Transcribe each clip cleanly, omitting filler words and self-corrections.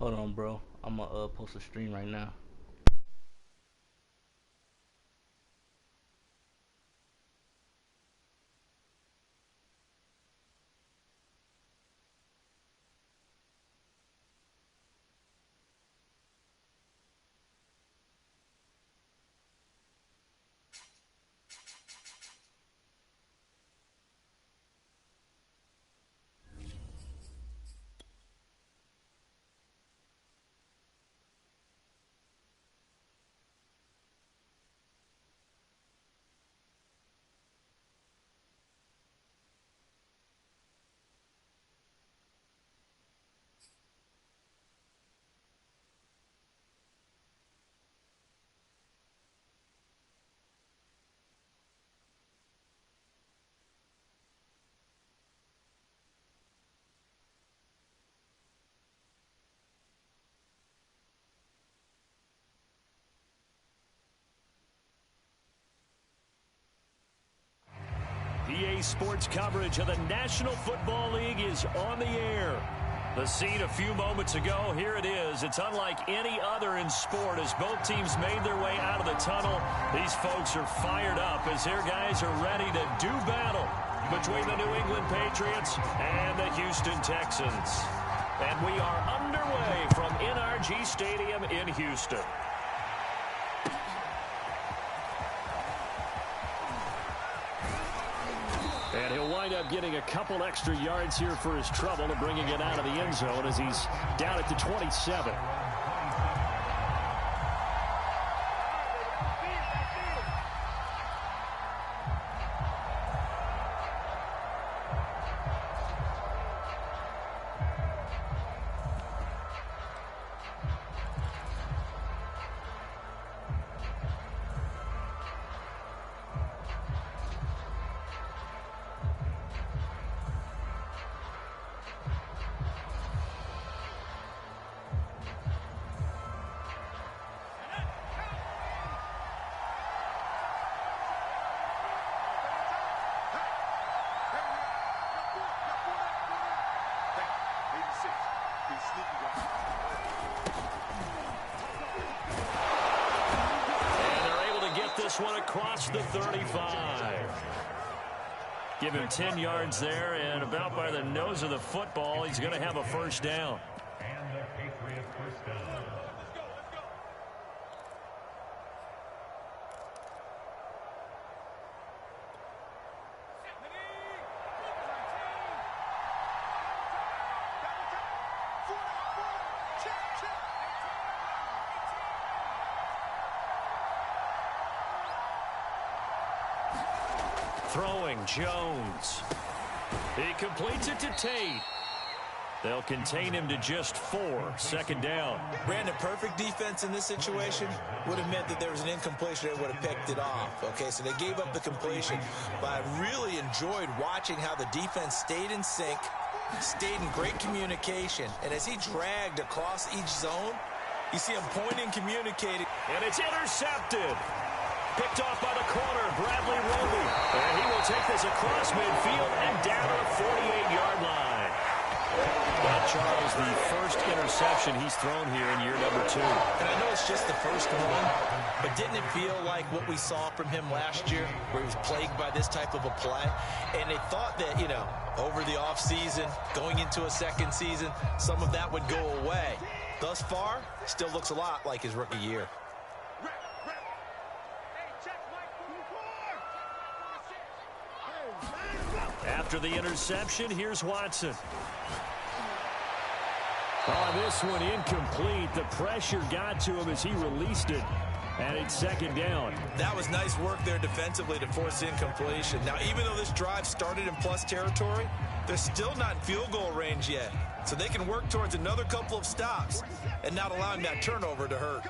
Hold on, bro. I'm gonna post a stream right now. EA Sports coverage of the National Football League is on the air. The scene a few moments ago, here it is. It's unlike any other in sport as both teams made their way out of the tunnel. These folks are fired up as their guys are ready to do battle between the New England Patriots and the Houston Texans. And we are underway from NRG Stadium in Houston. And he'll wind up getting a couple extra yards here for his trouble and bringing it out of the end zone as he's down at the 27. One across the 35. Give him 10 yards there, and about by the nose of the football, he's going to have a first down. And the Patriot first down. Throwing Jones. He completes it to Tate. They'll contain him to just 4. Second down. Brandon, perfect defense in this situation would have meant that there was an incompletion. They would have picked it off. Okay, so they gave up the completion. But I really enjoyed watching how the defense stayed in sync, stayed in great communication. And as he dragged across each zone, you see him pointing, communicating. And it's intercepted. Picked off by the corner, Bradley Roby. And he will take this across midfield and down to the 48-yard line. That, Charles, the first interception he's thrown here in year number 2. And I know it's just the first one, but didn't it feel like what we saw from him last year, where he was plagued by this type of a play? And they thought that, you know, over the offseason, going into a second season, some of that would go away. Thus far, still looks a lot like his rookie year. After the interception, here's Watson. Oh, this one incomplete. The pressure got to him as he released it. And it's second down. That was nice work there defensively to force incompletion. Now, even though this drive started in plus territory, they're still not in field goal range yet. So they can work towards another couple of stops and not allowing that turnover to hurt.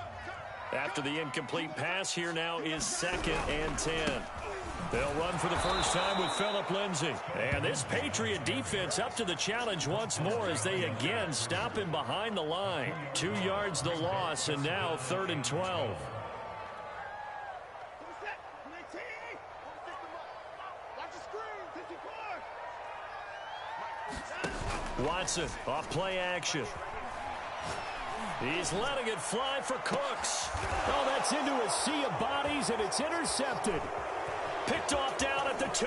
After the incomplete pass, here now is 2nd and 10. They'll run for the first time with Phillip Lindsay. And this Patriot defense up to the challenge once more as they again stop him behind the line. 2 yards the loss, and now 3rd and 12. Watson off play action. He's letting it fly for Cooks. Oh, that's into a sea of bodies, and it's intercepted. Picked off down at the 2.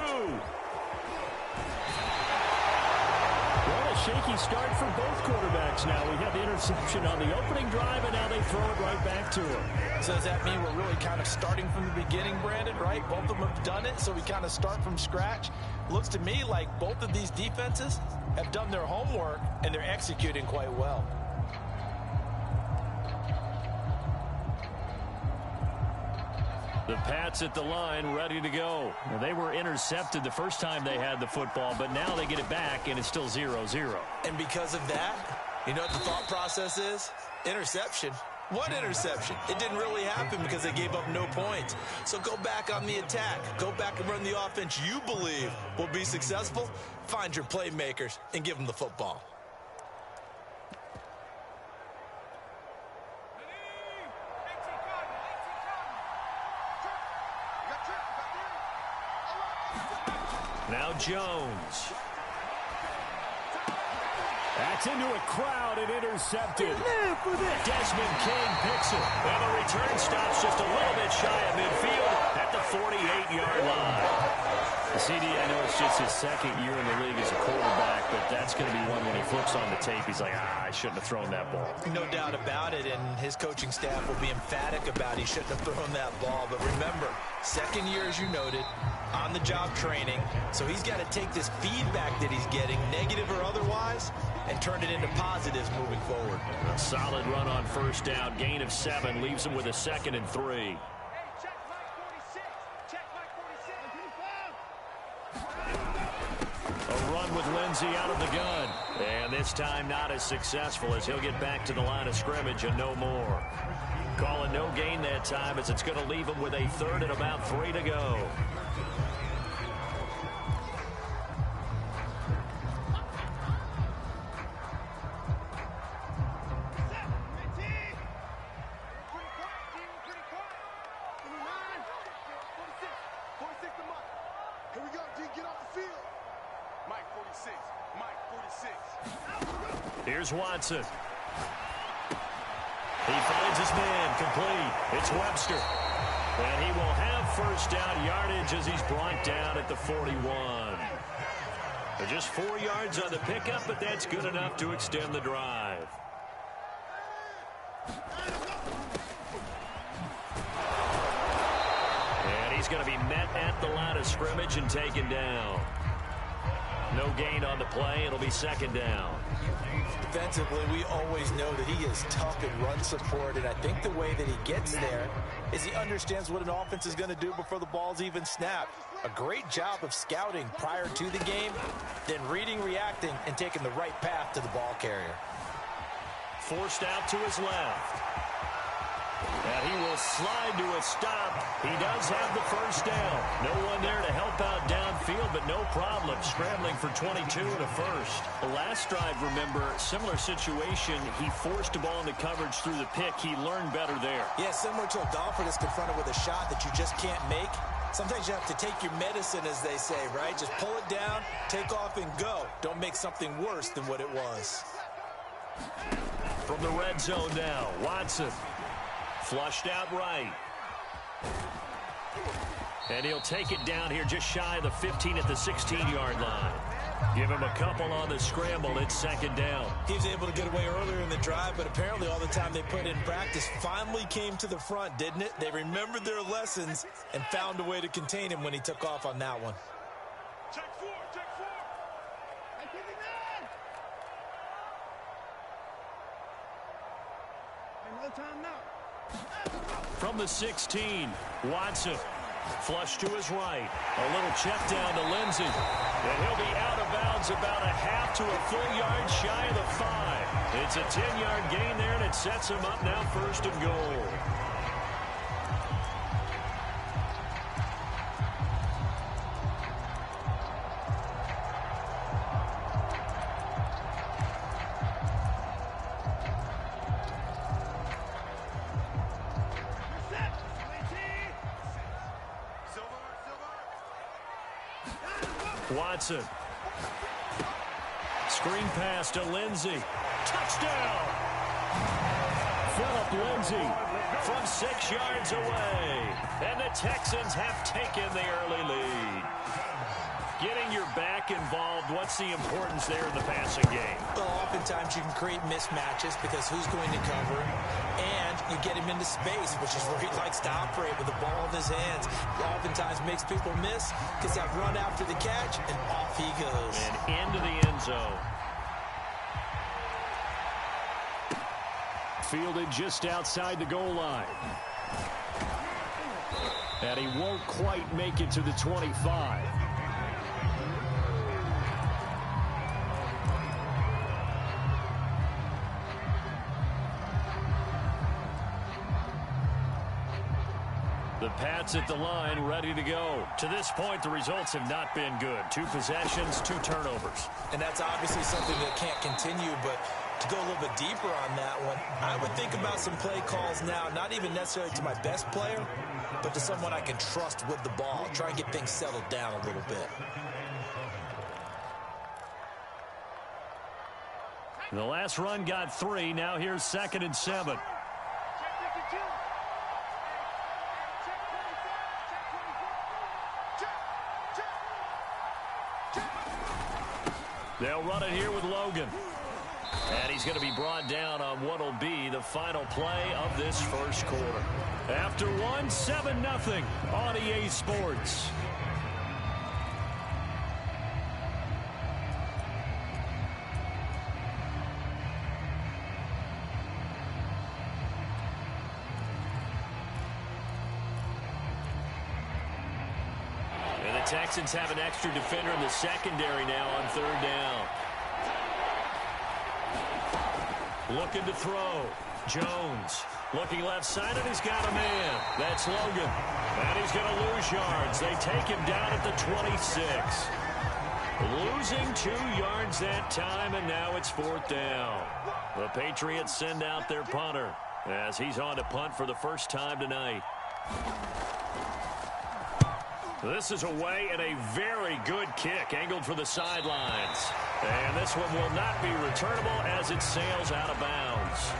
Well, a shaky start for both quarterbacks now. We had the interception on the opening drive, and now they throw it right back to him. So does that mean we're really kind of starting from the beginning, Brandon, right? Both of them have done it, so we kind of start from scratch. Looks to me like both of these defenses have done their homework, and they're executing quite well. The Pats at the line, ready to go. Well, they were intercepted the first time they had the football, but now they get it back, and it's still 0-0. And because of that, you know what the thought process is? Interception. What interception? It didn't really happen because they gave up no points. So go back on the attack. Go back and run the offense you believe will be successful. Find your playmakers and give them the football. Now Jones. That's into a crowd and intercepted. Desmond King picks it. And the return stops just a little bit shy of midfield at the 48-yard line. CD, I know it's just his second year in the league as a quarterback, but that's going to be one when he flips on the tape. He's like, I shouldn't have thrown that ball. No doubt about it, and his coaching staff will be emphatic about he shouldn't have thrown that ball. But remember, second year, as you noted, on-the-job training. So he's got to take this feedback that he's getting, negative or otherwise, and turn it into positives moving forward. A solid run on first down. Gain of 7 leaves him with a 2nd and 3. A run with Lindsey out of the gun. And this time not as successful as he'll get back to the line of scrimmage and no more. Calling no gain that time as it's going to leave him with a 3rd and about 3 to go. Here's Watson. He finds his man complete. It's Webster. And he will have first down yardage as he's brought down at the 41. They're just 4 yards on the pickup, but that's good enough to extend the drive. And he's going to be met at the line of scrimmage and taken down. No gain on the play. It'll be 2nd down. Defensively, we always know that he is tough in run support, and I think the way that he gets there is he understands what an offense is going to do before the ball's even snapped. A great job of scouting prior to the game, then reading, reacting, and taking the right path to the ball carrier. Forced out to his left. And he will slide to a stop. He does have the first down. No one there to help out downfield, but no problem. Scrambling for 22 and a first. The last drive, remember, similar situation. He forced the ball into coverage through the pick. He learned better there. Yeah, similar to a golfer that's confronted with a shot that you just can't make. Sometimes you have to take your medicine, as they say, right? Just pull it down, take off, and go. Don't make something worse than what it was. From the red zone now, Watson. Flushed out right. And he'll take it down here just shy of the 15 at the 16-yard line. Give him a couple on the scramble. It's 2nd down. He was able to get away earlier in the drive, but apparently all the time they put in practice finally came to the front, didn't it? They remembered their lessons and found a way to contain him when he took off on that one. Check 4, check 4. No time now. From the 16, Watson. Flush to his right. A little check down to Lindsey. And he'll be out of bounds about a half to a full yard shy of the 5. It's a 10-yard gain there, and it sets him up now 1st and goal. Watson. Screen pass to Lindsey. Touchdown! Phillip Lindsay from 6 yards away. And the Texans have taken the early lead. Getting your back involved, what's the importance there in the passing game? Well, oftentimes you can create mismatches because who's going to cover him, and you get him into space, which is where he likes to operate with the ball in his hands. He oftentimes makes people miss, gets that run after the catch, and off he goes. And into the end zone. Fielded just outside the goal line. And he won't quite make it to the 25. The Pats at the line, ready to go. To this point, the results have not been good. 2 possessions, 2 turnovers. And that's obviously something that can't continue, but to go a little bit deeper on that one, I would think about some play calls now, not even necessarily to my best player, but to someone I can trust with the ball. Try and get things settled down a little bit. The last run got 3. Now here's 2nd and 7. They'll run it here with Logan. And he's going to be brought down on what will be the final play of this first quarter. After 1, 7-0 on EA Sports. Texans have an extra defender in the secondary now on 3rd down. Looking to throw. Jones looking left side, and he's got a man. That's Logan. And he's going to lose yards. They take him down at the 26. Losing 2 yards that time, and now it's 4th down. The Patriots send out their punter as he's on to punt for the first time tonight. This is away and a very good kick angled for the sidelines. And this one will not be returnable as it sails out of bounds.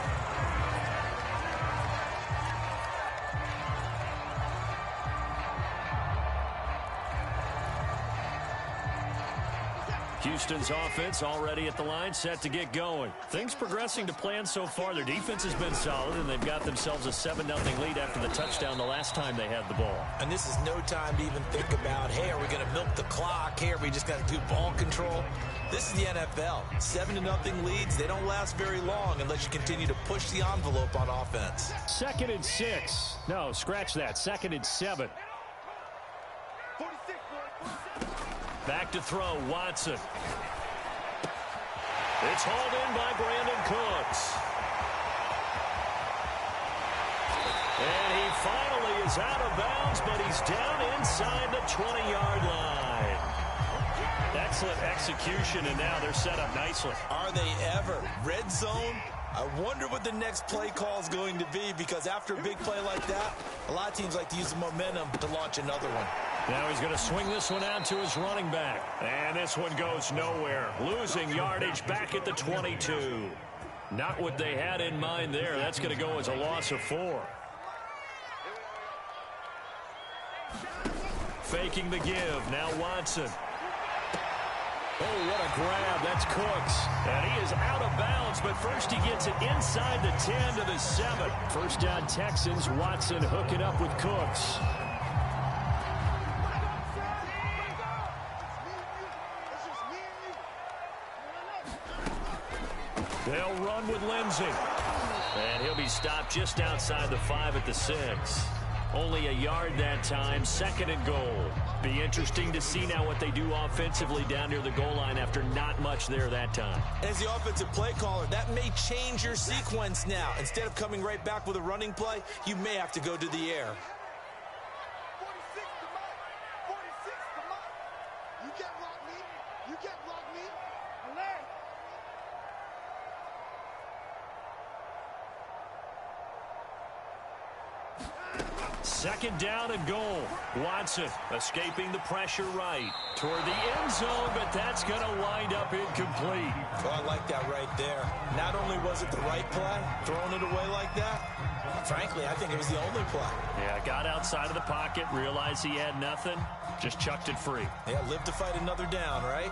Houston's offense already at the line, set to get going. Things progressing to plan so far. Their defense has been solid, and they've got themselves a 7-0 lead after the touchdown the last time they had the ball. And this is no time to even think about, hey, are we going to milk the clock? Hey, are we just going to do ball control? This is the NFL. 7-0 leads, they don't last very long unless you continue to push the envelope on offense. 2nd and 6. No, scratch that. 2nd and 7. Back to throw, Watson. It's hauled in by Brandon Cooks. And he finally is out of bounds, but he's down inside the 20-yard line. Excellent execution, and now they're set up nicely. Are they ever? Red zone? I wonder what the next play call is going to be, because after a big play like that, a lot of teams like to use the momentum to launch another one. Now he's going to swing this one out to his running back. And this one goes nowhere. Losing yardage back at the 22. Not what they had in mind there. That's going to go as a loss of 4. Faking the give. Now Watson. Oh, what a grab. That's Cooks. And he is out of bounds, but first he gets it inside the 10 to the 7. First down Texans. Watson hooking up with Cooks. They'll run with Lindsay. And he'll be stopped just outside the 5 at the 6. Only a yard that time, 2nd and goal. Be interesting to see now what they do offensively down near the goal line after not much there that time. As the offensive play caller, that may change your sequence now. Instead of coming right back with a running play, you may have to go to the air. 46 to Mike. 46 to Mike. You can't block me. You can't block me. Alert. second down and goal. Watson escaping the pressure right toward the end zone, but that's going to wind up incomplete. Well, I like that right there. Not only was it the right play, throwing it away like that, frankly, I think it was the only play. Yeah, got outside of the pocket, realized he had nothing, just chucked it free. Yeah, live to fight another down, right?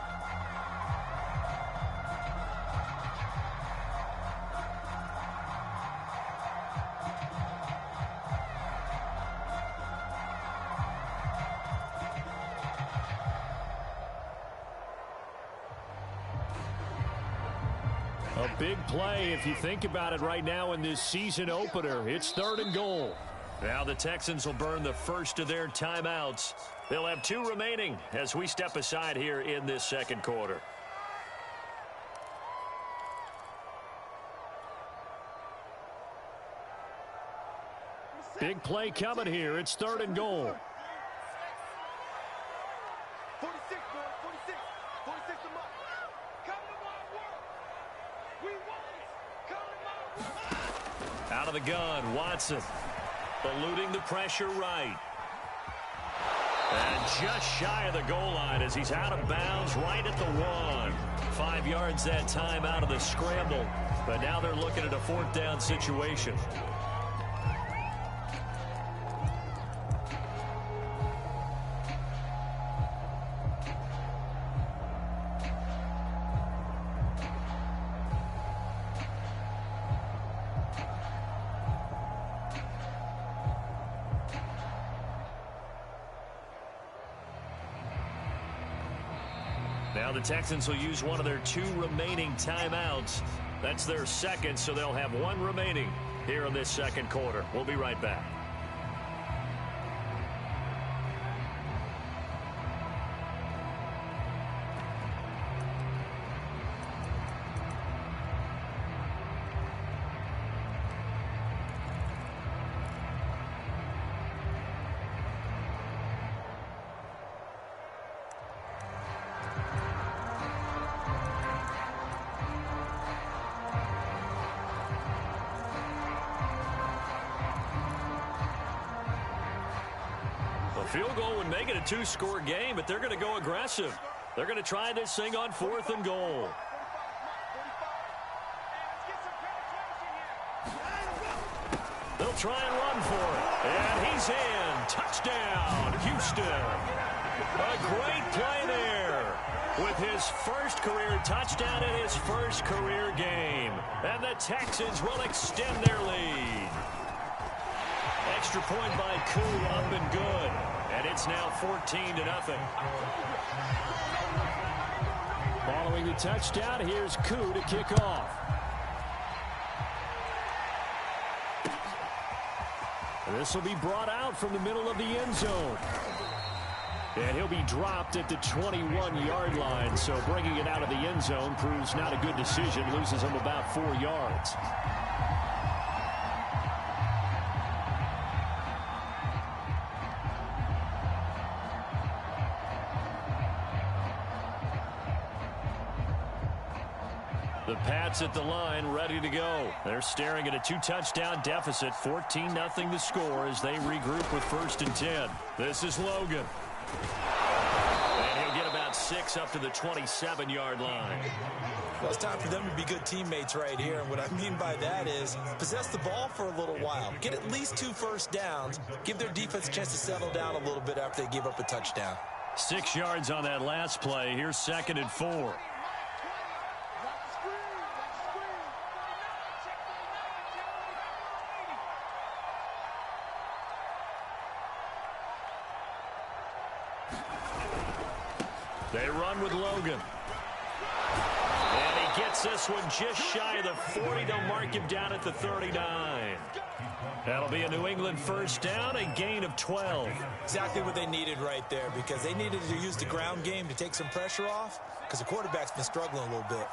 A big play if you think about it right now in this season opener. It's 3rd and goal. Now the Texans will burn the first of their timeouts. They'll have 2 remaining as we step aside here in this second quarter. Big play coming here. It's 3rd and goal. 46, boy, 46. 46 to Mike. Come to my world. We want it. Come to my world. Out of the gun, Watson. Eluding the pressure right. And just shy of the goal line as he's out of bounds right at the 1. 5 yards that time out of the scramble. But now they're looking at a 4th down situation. Now the Texans will use one of their 2 remaining timeouts. That's their second, so they'll have 1 remaining here in this second quarter. We'll be right back. Field goal would make it a 2-score game, but they're going to go aggressive. They're going to try this thing on 4th and goal. They'll try and run for it. And he's in. Touchdown, Houston. A great play there with his first career touchdown in his first career game. And the Texans will extend their lead. Extra point by HOU, up and good. And it's now 14-0. Following the touchdown, here's HOU to kick off. This will be brought out from the middle of the end zone. And he'll be dropped at the 21-yard line. So bringing it out of the end zone proves not a good decision. Loses him about 4 yards. The Pats at the line, ready to go. They're staring at a 2-touchdown deficit, 14-0 to score as they regroup with 1st and 10. This is Logan. And he'll get about 6 up to the 27-yard line. Well, it's time for them to be good teammates right here. And what I mean by that is possess the ball for a little while. Get at least 2 first downs. Give their defense a chance to settle down a little bit after they give up a touchdown. 6 yards on that last play. Here's 2nd and 4. They run with Logan. And he gets this one just shy of the 40. They'll mark him down at the 39. That'll be a New England first down, a gain of 12. Exactly what they needed right there, because they needed to use the ground game to take some pressure off, because the quarterback's been struggling a little bit.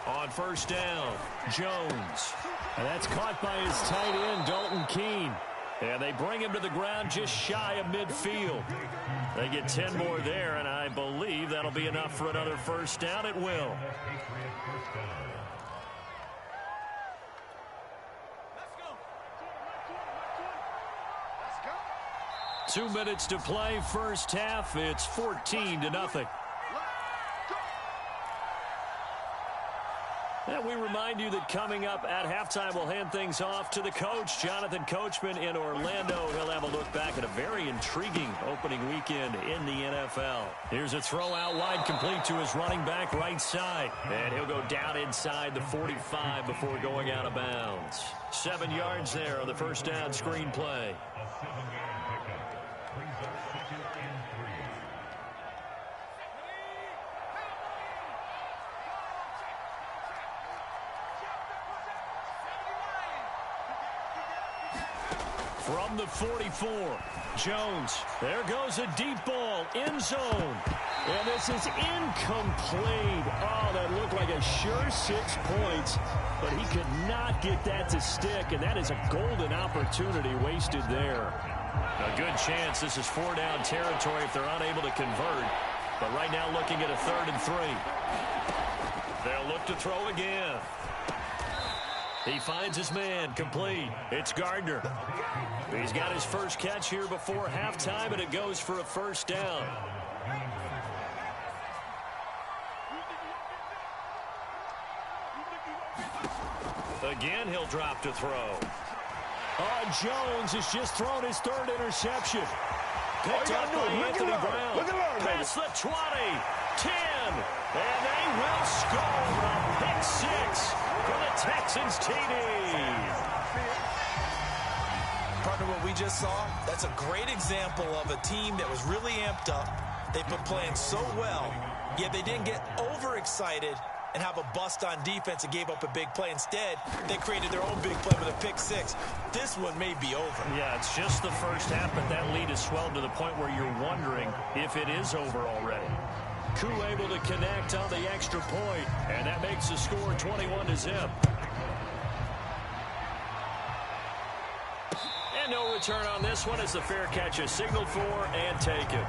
On first down, Jones. And that's caught by his tight end, Dalton Keene. And they bring him to the ground just shy of midfield. They get 10 more there, and I believe that'll be enough for another first down. It will. 2 minutes to play, first half. It's 14-0. And we remind you that coming up at halftime, we'll hand things off to the coach, Jonathan Coachman in Orlando. He'll have a look back at a very intriguing opening weekend in the NFL. Here's a throw out wide, complete to his running back right side. And he'll go down inside the 45 before going out of bounds. 7 yards there on the first down screen play. A 7-yard pickup brings up 2nd and 3. From the 44, Jones. There goes a deep ball, end zone. And this is incomplete. Oh, that looked like a sure 6 points, but he could not get that to stick, and that is a golden opportunity wasted there. A good chance this is 4-down territory if they're unable to convert. But right now looking at a 3rd and 3. They'll look to throw again. He finds his man, complete. It's Gardner. He's got his first catch here before halftime, and it goes for a first down. Again, he'll drop to throw. Oh, Jones has just thrown his 3rd interception. Picked up by Anthony Brown. Past the 20, 10, and they will score a pick 6 for the Texans TD. Partner, what we just saw, that's a great example of a team that was really amped up. They've been playing so well, yet they didn't get overexcited and have a bust on defense and gave up a big play. Instead, they created their own big play with a pick 6. This one may be over. Yeah, it's just the first half, but that lead has swelled to the point where you're wondering if it is over already. HOU able to connect on the extra point, and that makes the score 21-0. And no return on this one as the fair catch is signaled for and taken.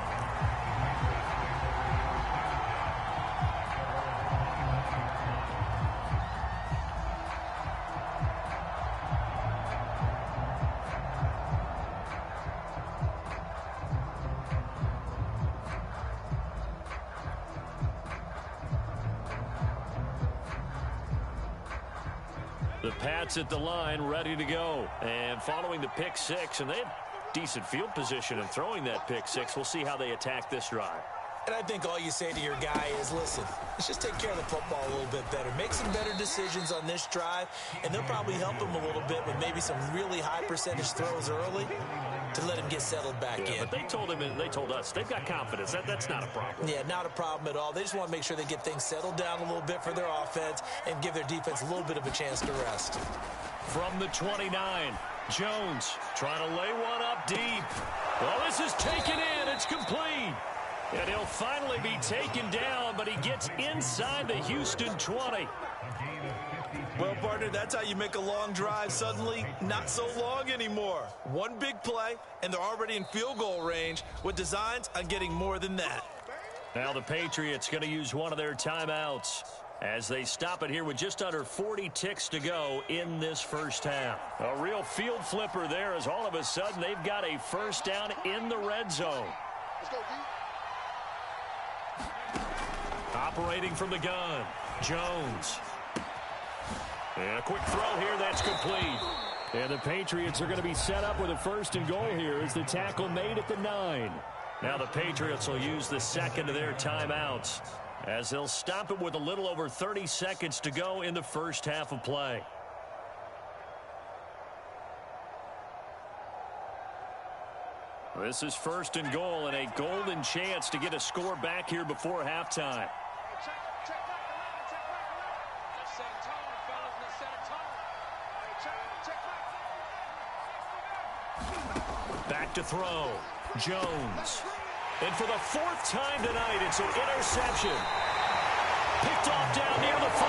The Pats at the line, ready to go. And following the pick 6, and they have decent field position in throwing that pick 6. We'll see how they attack this drive. And I think all you say to your guy is, listen, let's just take care of the football a little bit better. Make some better decisions on this drive, and they'll probably help him a little bit with maybe some really high percentage throws early to let him get settled back in. But they told him, and they told us, they've got confidence. That's not a problem. Yeah, not a problem at all. They just want to make sure they get things settled down a little bit for their offense and give their defense a little bit of a chance to rest. From the 29, Jones trying to lay one up deep. Well, this is taken in. It's complete. And he'll finally be taken down, but he gets inside the Houston 20. Well, partner, that's how you make a long drive suddenly not so long anymore. One big play, and they're already in field goal range with designs on getting more than that. Now the Patriots going to use one of their timeouts as they stop it here with just under 40 ticks to go in this first half. A real field flipper there as all of a sudden they've got a first down in the red zone. Let's go, D. Operating from the gun, Jones. And a quick throw here, that's complete. And the Patriots are going to be set up with a 1st and goal here as the tackle made at the 9. Now the Patriots will use the second of their timeouts as they'll stop it with a little over 30 seconds to go in the first half of play. This is 1st and goal and a golden chance to get a score back here before halftime. Back to throw. Jones. And for the 4th time tonight, it's an interception. Picked off down near the 5.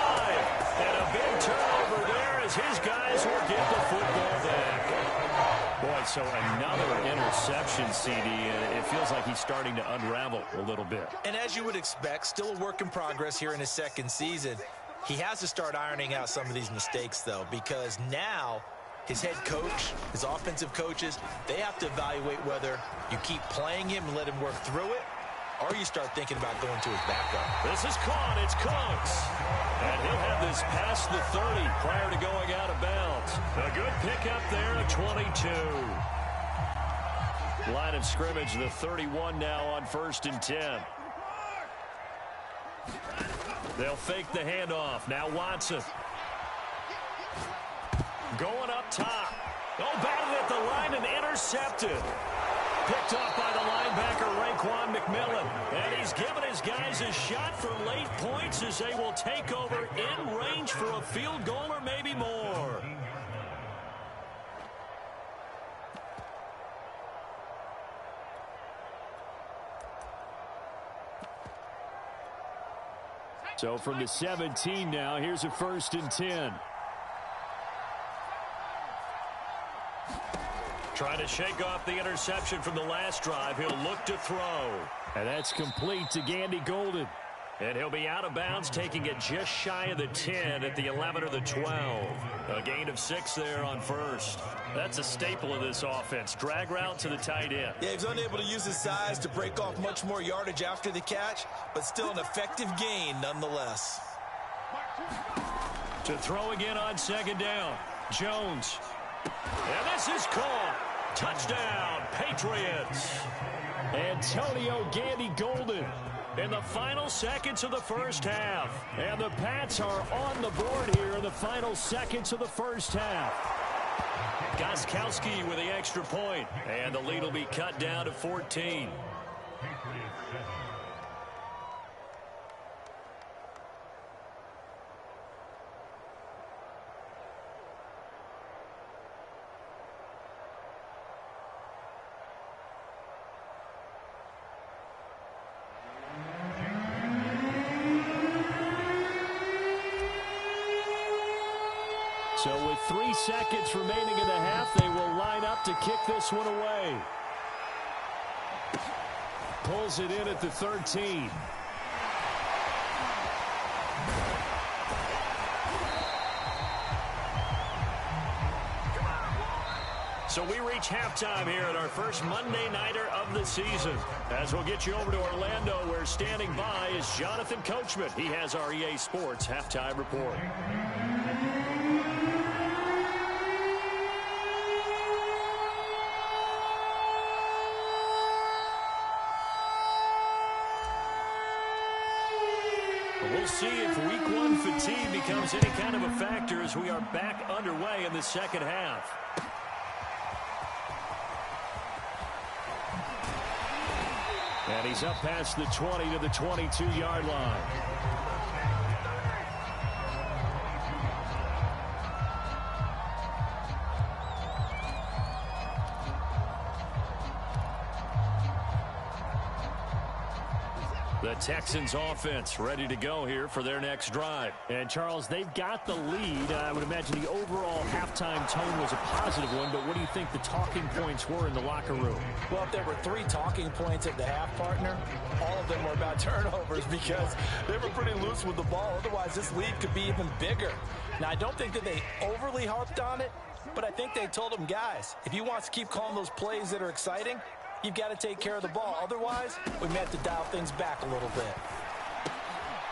And a big turnover there as his guys will get the football back. Boy, so another interception, CD. It feels like he's starting to unravel a little bit. And as you would expect, still a work in progress here in his 2nd season. He has to start ironing out some of these mistakes, though, because now his head coach, his offensive coaches, they have to evaluate whether you keep playing him and let him work through it, or you start thinking about going to his backup. This is caught. It's Cooks. And he'll have this past the 30 prior to going out of bounds. A good pickup there at 22. Line of scrimmage, the 31 now on 1st and 10. They'll fake the handoff. Now Watson. Going up top. Oh, batted at the line and intercepted. Picked off by the linebacker, Raekwon McMillan. And he's given his guys a shot for late points as they will take over in range for a field goal or maybe more. So from the 17 now, here's a 1st and 10. Trying to shake off the interception from the last drive. He'll look to throw. And that's complete to Gandy Golden. And he'll be out of bounds, taking it just shy of the 10 at the 11 or the 12. A gain of 6 there on 1st. That's a staple of this offense. Drag route to the tight end. Yeah, he's unable to use his size to break off much more yardage after the catch, but still an effective gain nonetheless. To throw again on 2nd down. Jones. And this is caught. Touchdown, Patriots. Antonio Gandy Golden in the final seconds of the first half. And the Pats are on the board here in the final seconds of the first half. Gostkowski with the extra point. And the lead will be cut down to 14. So with 3 seconds remaining in the half, they will line up to kick this one away. Pulls it in at the 13. So we reach halftime here at our first Monday Nighter of the season. As we'll get you over to Orlando, where standing by is Jonathan Coachman. He has our EA Sports Halftime Report. We'll see if week 1 fatigue becomes any kind of a factor as we are back underway in the second half. And he's up past the 20 to the 22-yard line. The Texans offense ready to go here for their next drive. And Charles, they've got the lead. I would imagine the overall halftime tone was a positive one, but what do you think the talking points were in the locker room? Well, if there were 3 talking points at the half, partner, all of them were about turnovers because they were pretty loose with the ball. Otherwise, this lead could be even bigger. Now, I don't think that they overly harped on it, but I think they told them, guys, if you want to keep calling those plays that are exciting, you've got to take care of the ball. Otherwise, we may have to dial things back a little bit.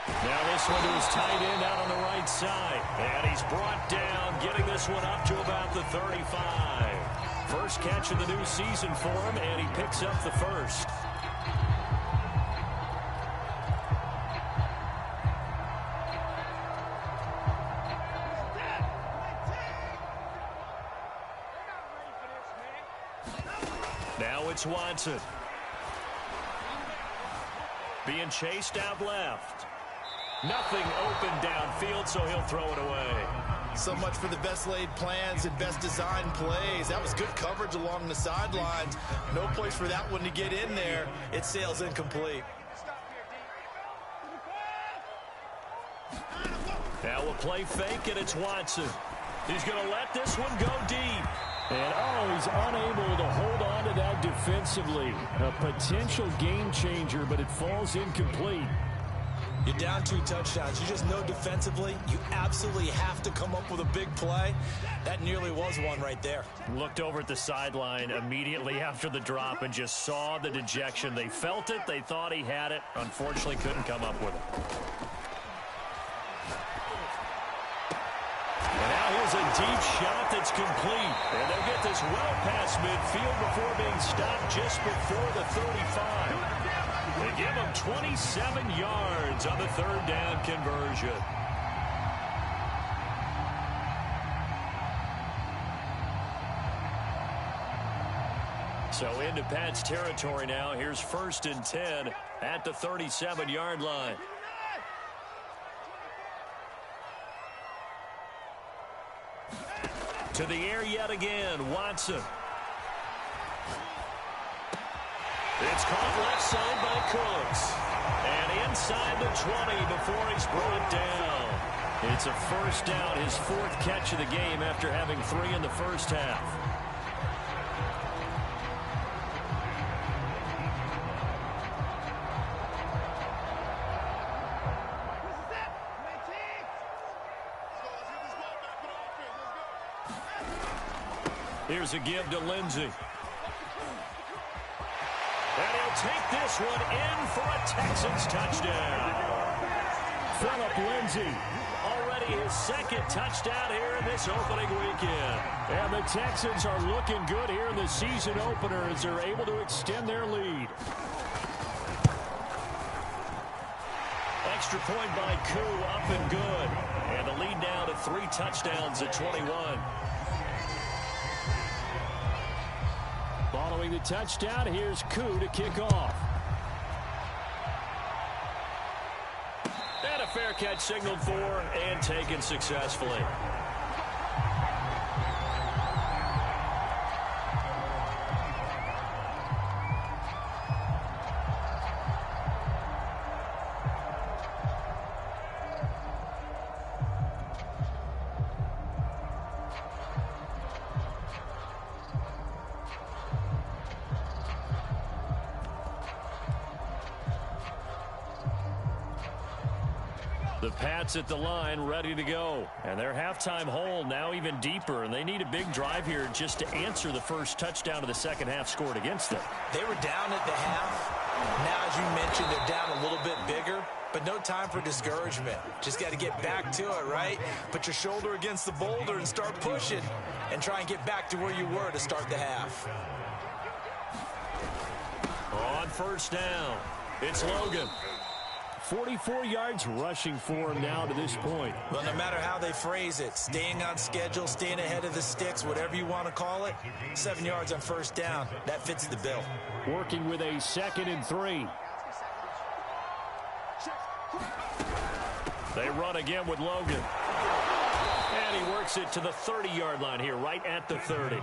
Now this one to his tight end out on the right side. And he's brought down, getting this one up to about the 35. First catch of the new season for him, and he picks up the first. Now it's Watson. Being chased out left. Nothing open downfield, so he'll throw it away. So much for the best laid plans and best designed plays. That was good coverage along the sidelines. No place for that one to get in there. It sails incomplete. Now we'll play fake, and it's Watson. He's going to let this one go deep. And, he's unable to hold on to that defensively. A potential game changer, but it falls incomplete. You're down 2 touchdowns. You just know defensively you absolutely have to come up with a big play. That nearly was one right there. Looked over at the sideline immediately after the drop and just saw the dejection. They felt it. They thought he had it. Unfortunately, couldn't come up with it. And now here's a deep shot that's complete. And they'll get this well past midfield before being stopped just before the 35. They give him 27 yards on the 3rd down conversion. So into Pat's territory now. Here's 1st and 10 at the 37-yard line. To the air yet again, Watson. It's caught left side by Cooks. And inside the 20 before he's brought down. It's a 1st down, his 4th catch of the game after having 3 in the first half. Here's a give to Lindsey. And he'll take this one in for a Texans touchdown. Phillip Lindsay, already his 2nd touchdown here in this opening weekend. And the Texans are looking good here in the season opener as they're able to extend their lead. Extra point by HOU, up and good. And the lead now to 3 touchdowns at 21. Following the touchdown, here's HOU to kick off. And a fair catch signaled for and taken successfully. The Pats at the line ready to go. And their halftime hole now even deeper. And they need a big drive here just to answer the first touchdown of the second half scored against them. They were down at the half. Now, as you mentioned, they're down a little bit bigger. But no time for discouragement. Just got to get back to it, right? Put your shoulder against the boulder and start pushing. And try and get back to where you were to start the half. On 1st down, it's Logan. 44 yards rushing for him now to this point. Well, no matter how they phrase it, staying on schedule, staying ahead of the sticks, whatever you want to call it, 7 yards on 1st down, that fits the bill. Working with a 2nd and 3. They run again with Logan. And he works it to the 30-yard line here, right at the 30.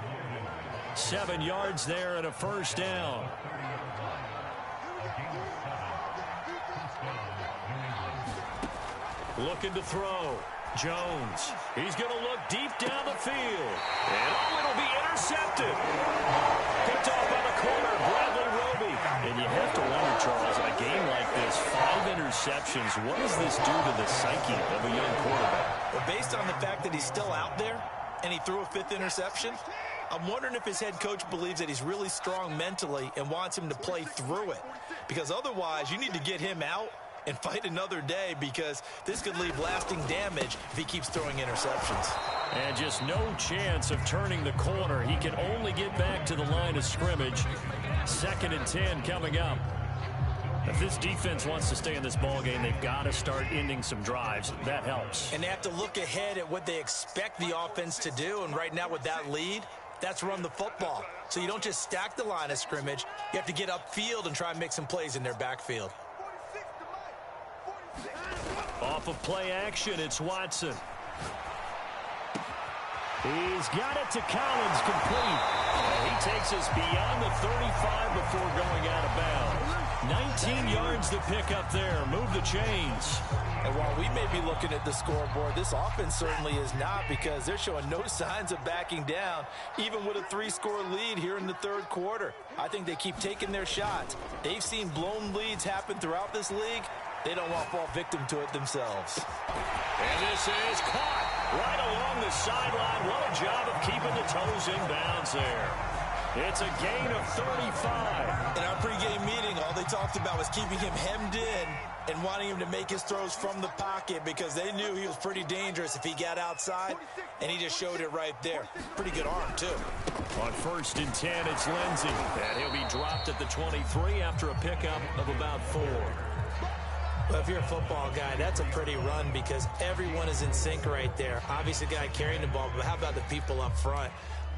7 yards there and a 1st down. Looking to throw. Jones. He's going to look deep down the field. And it'll be intercepted. Picked off by the corner, Bradley Roby. And you have to wonder, Charles, in a game like this, 5 interceptions, what does this do to the psyche of a young quarterback? Well, based on the fact that he's still out there and he threw a 5th interception, I'm wondering if his head coach believes that he's really strong mentally and wants him to play through it. Because otherwise, you need to get him out and fight another day, because this could leave lasting damage if he keeps throwing interceptions. And just no chance of turning the corner. He can only get back to the line of scrimmage. 2nd and 10 coming up. If this defense wants to stay in this ballgame, they've got to start ending some drives. That helps. And they have to look ahead at what they expect the offense to do. And right now with that lead, that's run the football. So you don't just stack the line of scrimmage. You have to get upfield and try and make some plays in their backfield. Off of play action, it's Watson. He's got it to Collins, complete. And he takes us beyond the 35 before going out of bounds. 19 yards to pick up there. Move the chains. And while we may be looking at the scoreboard, this offense certainly is not, because they're showing no signs of backing down, even with a 3-score lead here in the 3rd quarter. I think they keep taking their shots. They've seen blown leads happen throughout this league. They don't want to fall victim to it themselves. And this is caught right along the sideline. What a job of keeping the toes in bounds there. It's a gain of 35. In our pregame meeting, all they talked about was keeping him hemmed in and wanting him to make his throws from the pocket because they knew he was pretty dangerous if he got outside, and he just showed it right there. Pretty good arm, too. On 1st and 10, it's Lindsey, and he'll be dropped at the 23 after a pickup of about 4. Well, if you're a football guy, that's a pretty run because everyone is in sync right there. Obviously, the guy carrying the ball, but how about the people up front?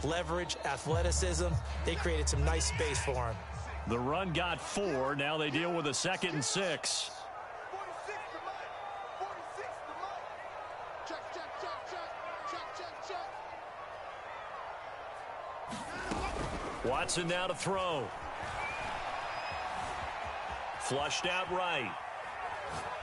Leverage, athleticism, they created some nice space for him. The run got 4. Now they deal with a 2nd and 6. 46 to Mike. 46 to Mike. Check, check, check, check. Check, check, check. Watson now to throw. Flushed out right.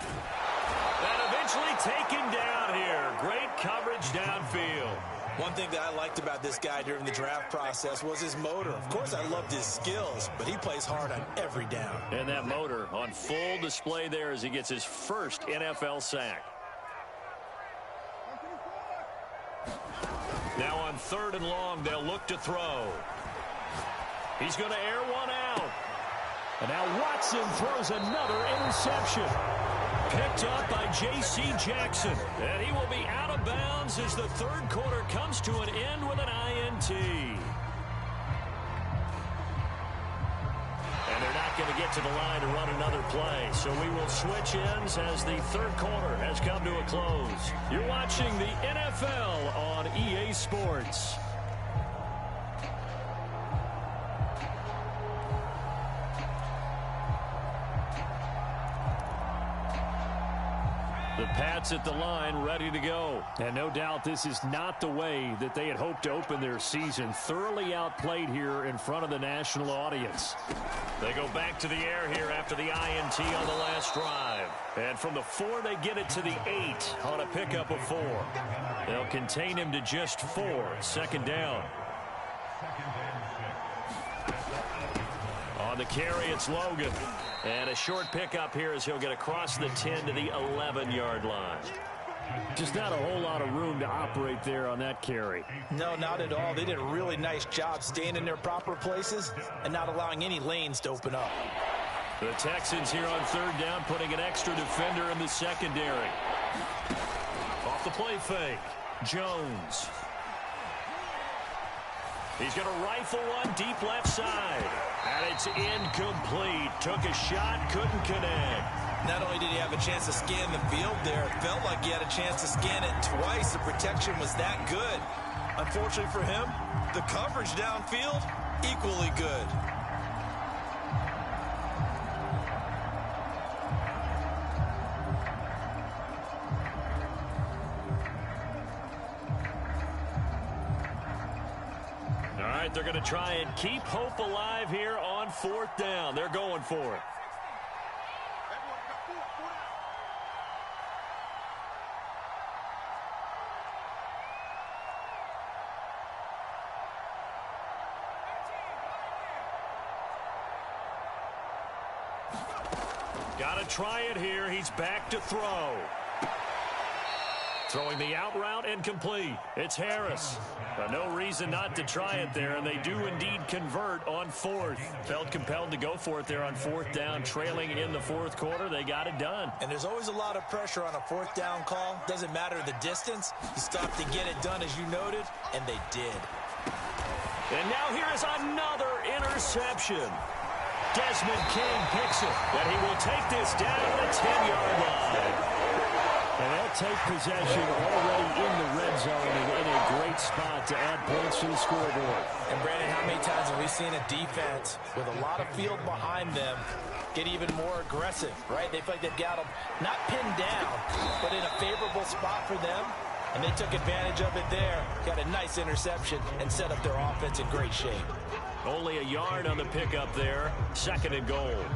And eventually taken down here. Great coverage downfield. One thing that I liked about this guy during the draft process was his motor. Of course, I loved his skills, but he plays hard on every down. And that motor on full display there as he gets his first NFL sack. Now on 3rd and long, they'll look to throw. He's going to air one out. And now Watson throws another interception. Picked up by J.C. Jackson. And he will be out of bounds as the 3rd quarter comes to an end with an INT. And they're not going to get to the line to run another play. So we will switch ends as the 3rd quarter has come to a close. You're watching the NFL on EA Sports. The Pats at the line, ready to go. And no doubt this is not the way that they had hoped to open their season. Thoroughly outplayed here in front of the national audience. They go back to the air here after the INT on the last drive. And from the 4, they get it to the 8 on a pickup of 4. They'll contain him to just 4. 2nd down. On the carry, it's Logan. And a short pickup here as he'll get across the 10 to the 11-yard line. Just not a whole lot of room to operate there on that carry. No, not at all. They did a really nice job staying in their proper places and not allowing any lanes to open up. The Texans here on 3rd down, putting an extra defender in the secondary. Off the play fake, Jones. He's going to rifle one deep left side. And it's incomplete. Took a shot, couldn't connect. Not only did he have a chance to scan the field there, it felt like he had a chance to scan it twice. The protection was that good. Unfortunately for him, the coverage downfield, equally good. They're going to try and keep hope alive here on 4th down. They're going for it. Got to try it here. He's back to throw. Throwing the out route incomplete. It's Harris. No reason not to try it there, and they do indeed convert on 4th. Felt compelled to go for it there on 4th down, trailing in the 4th quarter. They got it done. And there's always a lot of pressure on a 4th down call. Doesn't matter the distance. You stop to get it done, as you noted, and they did. And now here is another interception. Desmond King picks it, and he will take this down the 10-yard line. And they'll take possession already in the red zone and in a great spot to add points to the scoreboard. And, Brandon, how many times have we seen a defense with a lot of field behind them get even more aggressive, right? They feel like they've got them not pinned down, but in a favorable spot for them, and they took advantage of it there. Got a nice interception and set up their offense in great shape. Only a yard on the pickup there. 2nd and goal.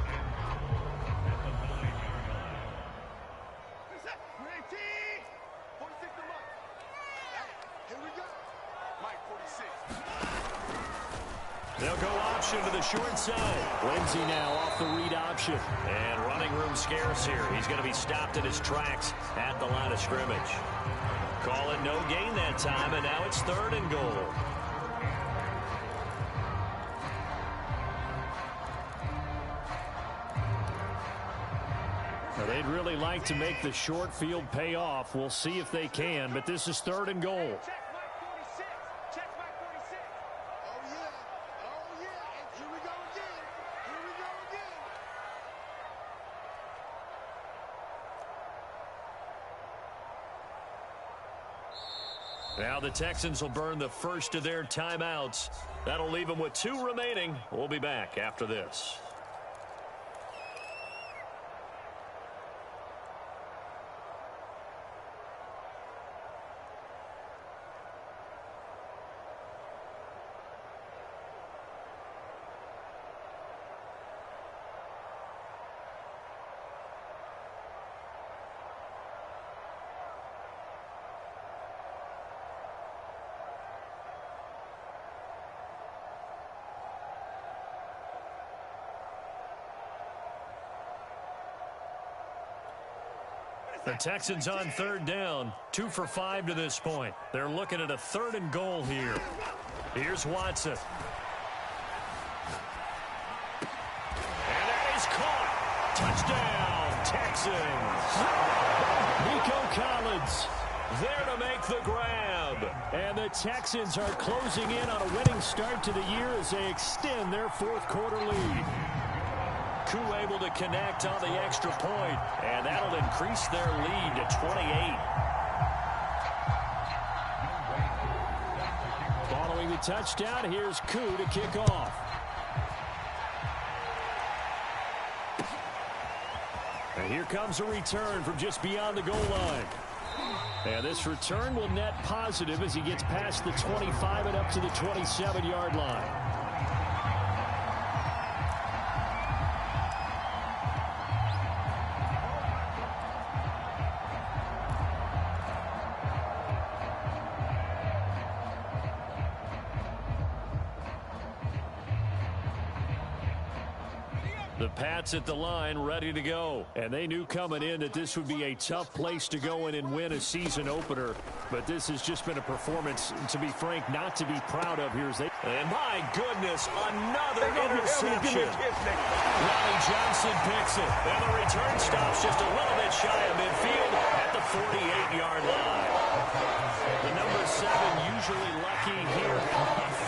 They'll go option to the short side. Lindsey now off the read option. And running room scarce here. He's going to be stopped in his tracks at the line of scrimmage. Call it no gain that time, and now it's 3rd and goal. Well, they'd really like to make the short field pay off. We'll see if they can, but this is 3rd and goal. Now the Texans will burn the first of their timeouts. That'll leave them with 2 remaining. We'll be back after this. The Texans on 3rd down, 2 for 5 to this point. They're looking at a 3rd and goal here. Here's Watson. And that is caught. Touchdown, Texans. Nico Collins there to make the grab. And the Texans are closing in on a winning start to the year as they extend their 4th quarter lead. HOU able to connect on the extra point, and that'll increase their lead to 28. Following the touchdown, here's HOU to kick off. And here comes a return from just beyond the goal line. And this return will net positive as he gets past the 25 and up to the 27-yard line. The Pats at the line ready to go. And they knew coming in that this would be a tough place to go in and win a season opener. But this has just been a performance, to be frank, not to be proud of here. And my goodness, another interception. Ronnie Johnson picks it. And the return stops just a little bit shy of midfield at the 48-yard line. The number 7 usually lucky here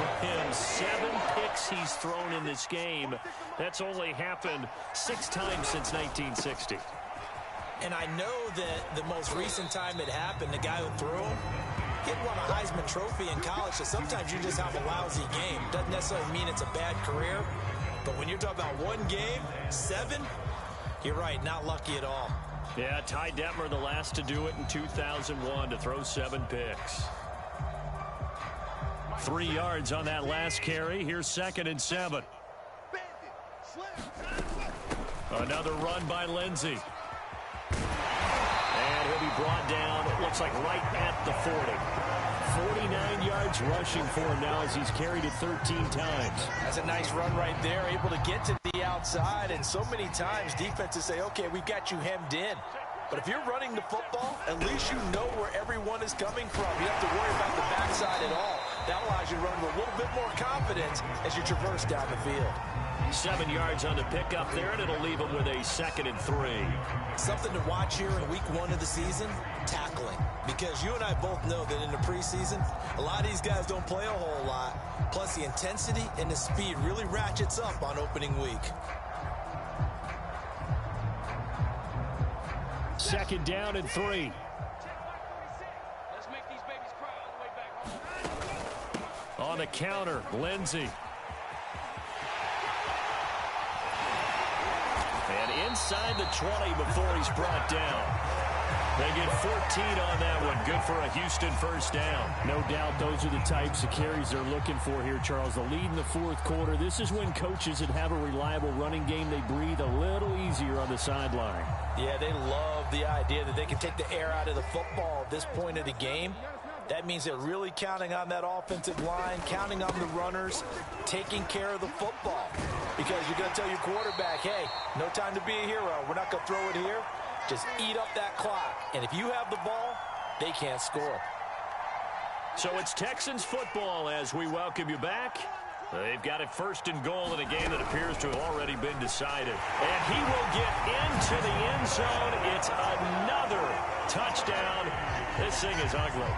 for him. 7 picks he's thrown in this game. That's only happened 6 times since 1960. And I know that the most recent time it happened, the guy who threw him, he had won a Heisman Trophy in college, so sometimes you just have a lousy game. Doesn't necessarily mean it's a bad career, but when you're talking about 1 game, 7, you're right, not lucky at all. Yeah, Ty Detmer the last to do it in 2001 to throw 7 picks. 3 yards on that last carry. Here's 2nd and 7. Another run by Lindsey. And he'll be brought down, it looks like right at the 40. 49 yards rushing for him now as he's carried it 13 times. That's a nice run right there, able to get to the outside. And so many times defenses say, okay, we've got you hemmed in. But if you're running the football, at least you know where everyone is coming from. You don't have to worry about the backside at all. That allows you to run with a little bit more confidence as you traverse down the field. 7 yards on the pickup there, and it'll leave them with a 2nd and 3. Something to watch here in week 1 of the season, tackling. Because you and I both know that in the preseason, a lot of these guys don't play a whole lot. Plus the intensity and the speed really ratchets up on opening week. 2nd down and 3. Let's make these babies cry all the way back home. On the counter, Lindsey. And inside the 20 before he's brought down. They get 14 on that one. Good for a Houston first down. No doubt those are the types of carries they're looking for here, Charles. The lead in the 4th quarter. This is when coaches that have a reliable running game, they breathe a little easier on the sideline. Yeah, they love the idea that they can take the air out of the football at this point of the game. That means they're really counting on that offensive line, counting on the runners, taking care of the football. Because you're going to tell your quarterback, hey, no time to be a hero. We're not going to throw it here. Just eat up that clock. And if you have the ball, they can't score. So it's Texans football as we welcome you back. They've got it first and goal in a game that appears to have already been decided. And he will get into the end zone. It's another touchdown. This thing is ugly.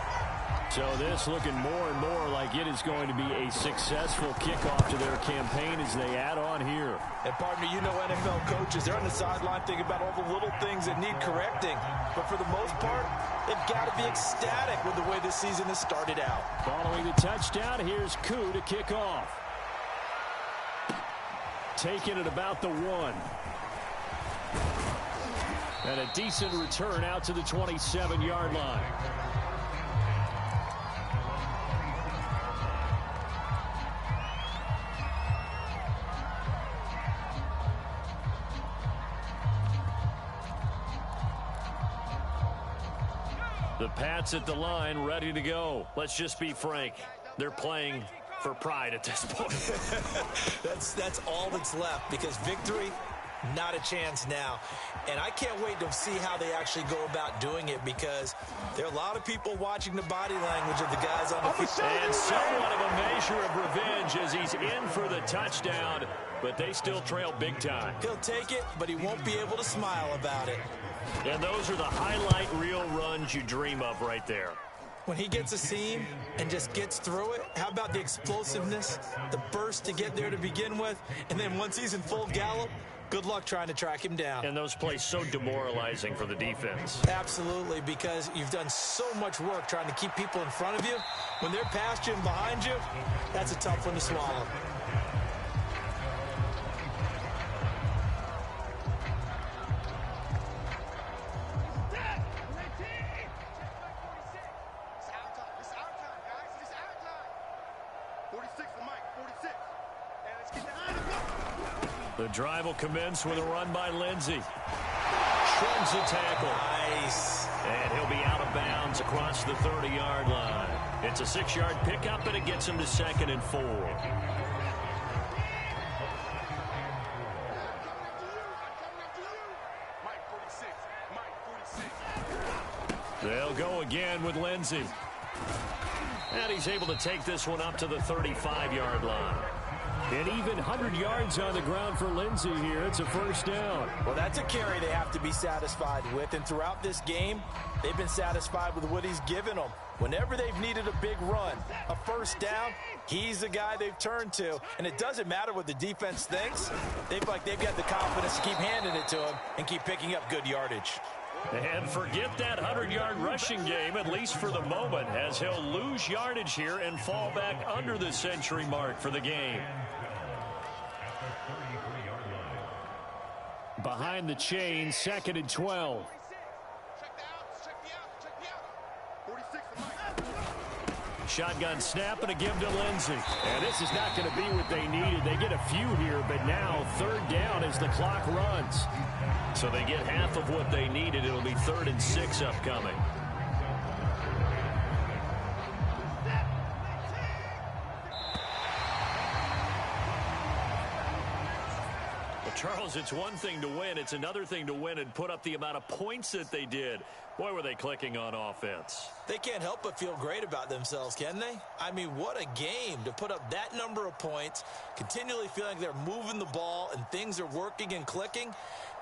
So this looking more and more like it is going to be a successful kickoff to their campaign as they add on here. And partner, you know NFL coaches, they're on the sideline thinking about all the little things that need correcting. But for the most part, they've got to be ecstatic with the way this season has started out. Following the touchdown, here's HOU to kick off. Taking it about the 1. And a decent return out to the 27-yard line. The Pats at the line, ready to go. Let's just be frank. They're playing for pride at this point. That's all that's left, because victory, not a chance now. And I can't wait to see how they actually go about doing it, because there are a lot of people watching the body language of the guys on the field. And somewhat of a measure of revenge as he's in for the touchdown, but they still trail big time. He'll take it, but he won't be able to smile about it. And those are the highlight reel runs you dream of right there. When he gets a seam and just gets through it, how about the explosiveness, the burst to get there to begin with, and then once he's in full gallop, good luck trying to track him down. And those plays so demoralizing for the defense. Absolutely, because you've done so much work trying to keep people in front of you. When they're past you and behind you, that's a tough one to swallow. The drive will commence with a run by Lindsey. Shrugs a tackle. Nice. And he'll be out of bounds across the 30-yard line. It's a 6-yard pickup, and it gets him to 2nd and 4. They'll go again with Lindsey. And he's able to take this one up to the 35-yard line. And even 100 yards on the ground for Lindsey here. It's a first down. Well, that's a carry they have to be satisfied with. And throughout this game, they've been satisfied with what he's given them. Whenever they've needed a big run, a first down, he's the guy they've turned to. And it doesn't matter what the defense thinks. They've got the confidence to keep handing it to him and keep picking up good yardage. And forget that 100-yard rushing game, at least for the moment, as he'll lose yardage here and fall back under the century mark for the game. Behind the chain, 2nd and 12. Shotgun snap and a give to Lindsey. And this is not going to be what they needed. They get a few here, but now 3rd down as the clock runs. So they get half of what they needed. It'll be 3rd and 6 upcoming. Well, Charles, it's one thing to win. It's another thing to win and put up the amount of points that they did. Boy, were they clicking on offense. They can't help but feel great about themselves, can they? I mean, what a game to put up that number of points, continually feeling they're moving the ball and things are working and clicking.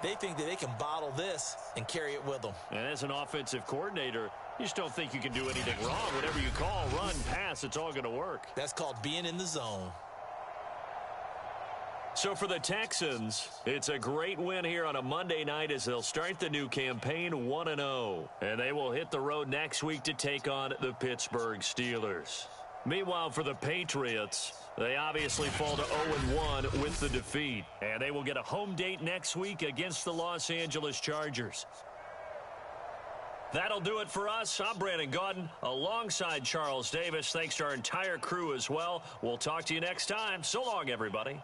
They think that they can bottle this and carry it with them. And as an offensive coordinator, you just don't think you can do anything wrong. Whatever you call, run, pass, it's all going to work. That's called being in the zone. So for the Texans, it's a great win here on a Monday night as they'll start the new campaign 1-0. And they will hit the road next week to take on the Pittsburgh Steelers. Meanwhile, for the Patriots, they obviously fall to 0-1 with the defeat. And they will get a home date next week against the Los Angeles Chargers. That'll do it for us. I'm Brandon Gaudin alongside Charles Davis. Thanks to our entire crew as well. We'll talk to you next time. So long, everybody.